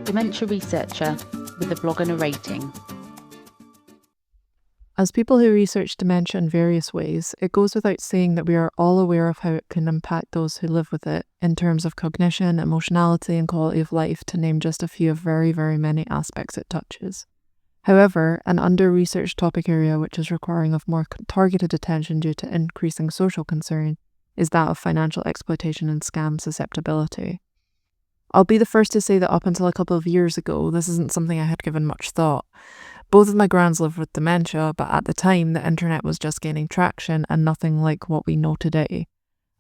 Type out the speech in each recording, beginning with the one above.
Dementia researcher with a blog and a rating. As people who research dementia in various ways, it goes without saying that we are all aware of how it can impact those who live with it in terms of cognition, emotionality, and quality of life, to name just a few of very, very many aspects it touches. However, an under-researched topic area which is requiring of more targeted attention due to increasing social concern is that of financial exploitation and scam susceptibility. I'll be the first to say that up until a couple of years ago, this isn't something I had given much thought. Both of my grands lived with dementia, but at the time the internet was just gaining traction and nothing like what we know today.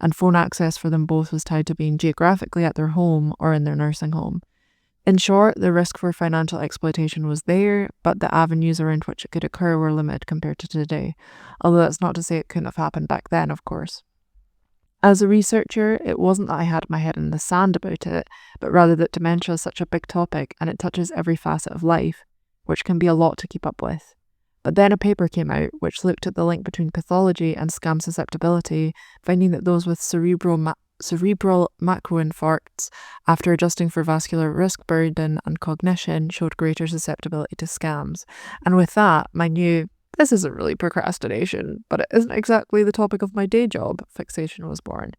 And phone access for them both was tied to being geographically at their home or in their nursing home. In short, the risk for financial exploitation was there, but the avenues around which it could occur were limited compared to today, although that's not to say it couldn't have happened back then, of course. As a researcher, it wasn't that I had my head in the sand about it, but rather that dementia is such a big topic and it touches every facet of life, which can be a lot to keep up with. But then a paper came out which looked at the link between pathology and scam susceptibility, finding that those with cerebral macroinfarcts, after adjusting for vascular risk burden and cognition, showed greater susceptibility to scams. And with that, my new, this isn't really procrastination, but it isn't exactly the topic of my day job, fixation was born.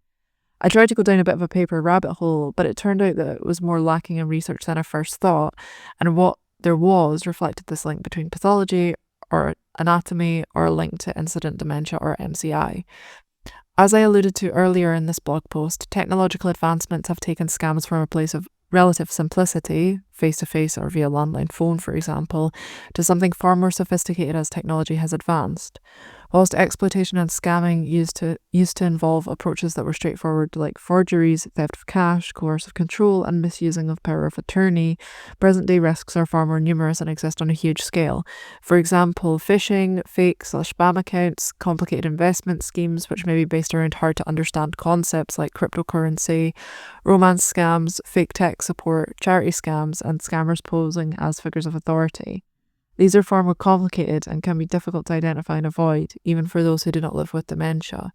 I tried to go down a bit of a paper rabbit hole, but it turned out that it was more lacking in research than I first thought, and what there was reflected this link between pathology or anatomy or a link to incident dementia or MCI. As I alluded to earlier in this blog post, technological advancements have taken scams from a place of relative simplicity, face-to-face or via landline phone for example, to something far more sophisticated as technology has advanced. Whilst exploitation and scamming used to involve approaches that were straightforward like forgeries, theft of cash, coercive control and misusing of power of attorney, present-day risks are far more numerous and exist on a huge scale. For example, phishing, fake/spam accounts, complicated investment schemes which may be based around hard to understand concepts like cryptocurrency, romance scams, fake tech support, charity scams, and scammers posing as figures of authority. These are far more complicated and can be difficult to identify and avoid, even for those who do not live with dementia.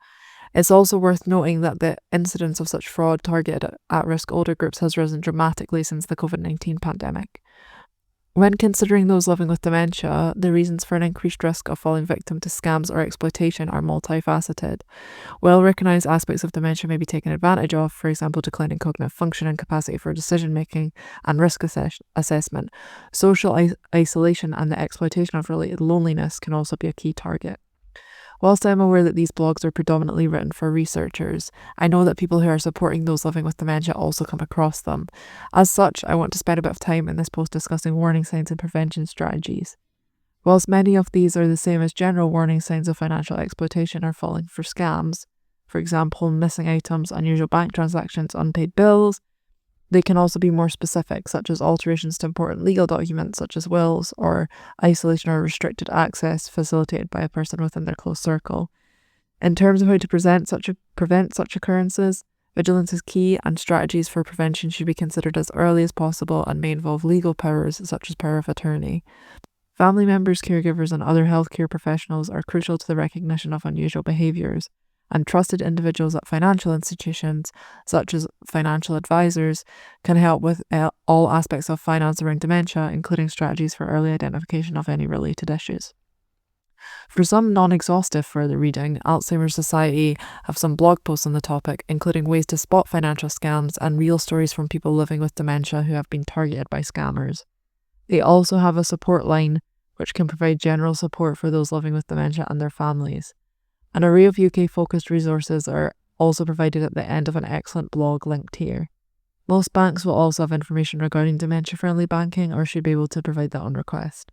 It's also worth noting that the incidence of such fraud targeted at at-risk older groups has risen dramatically since the COVID-19 pandemic. When considering those living with dementia, the reasons for an increased risk of falling victim to scams or exploitation are multifaceted. Well-recognised aspects of dementia may be taken advantage of, for example, declining cognitive function and capacity for decision-making and risk assessment. Social isolation and the exploitation of related loneliness can also be a key target. Whilst I am aware that these blogs are predominantly written for researchers, I know that people who are supporting those living with dementia also come across them. As such, I want to spend a bit of time in this post discussing warning signs and prevention strategies. Whilst many of these are the same as general warning signs of financial exploitation or falling for scams, for example, missing items, unusual bank transactions, unpaid bills, they can also be more specific, such as alterations to important legal documents such as wills, or isolation or restricted access facilitated by a person within their close circle. In terms of how to prevent such occurrences, vigilance is key and strategies for prevention should be considered as early as possible and may involve legal powers such as power of attorney. Family members, caregivers and other healthcare professionals are crucial to the recognition of unusual behaviours, and trusted individuals at financial institutions, such as financial advisors, can help with all aspects of finance around dementia, including strategies for early identification of any related issues. For some non-exhaustive further reading, Alzheimer's Society have some blog posts on the topic, including ways to spot financial scams and real stories from people living with dementia who have been targeted by scammers. They also have a support line which can provide general support for those living with dementia and their families. An array of UK-focused resources are also provided at the end of an excellent blog linked here. Most banks will also have information regarding dementia-friendly banking or should be able to provide that on request.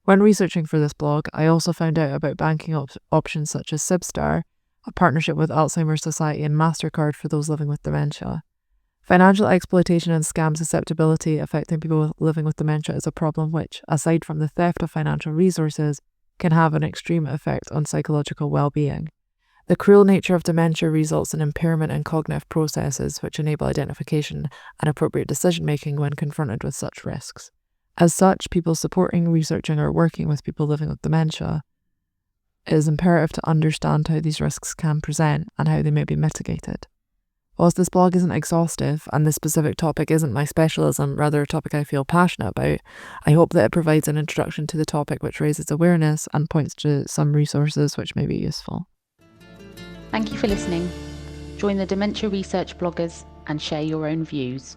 When researching for this blog, I also found out about banking options such as Sibstar, a partnership with Alzheimer's Society and MasterCard for those living with dementia. Financial exploitation and scam susceptibility affecting people living with dementia is a problem which, aside from the theft of financial resources, can have an extreme effect on psychological well-being. The cruel nature of dementia results in impairment in cognitive processes which enable identification and appropriate decision-making when confronted with such risks. As such, people supporting, researching or working with people living with dementia, it is imperative to understand how these risks can present and how they may be mitigated. Whilst this blog isn't exhaustive and this specific topic isn't my specialism, rather a topic I feel passionate about, I hope that it provides an introduction to the topic which raises awareness and points to some resources which may be useful. Thank you for listening. Join the Dementia Research bloggers and share your own views.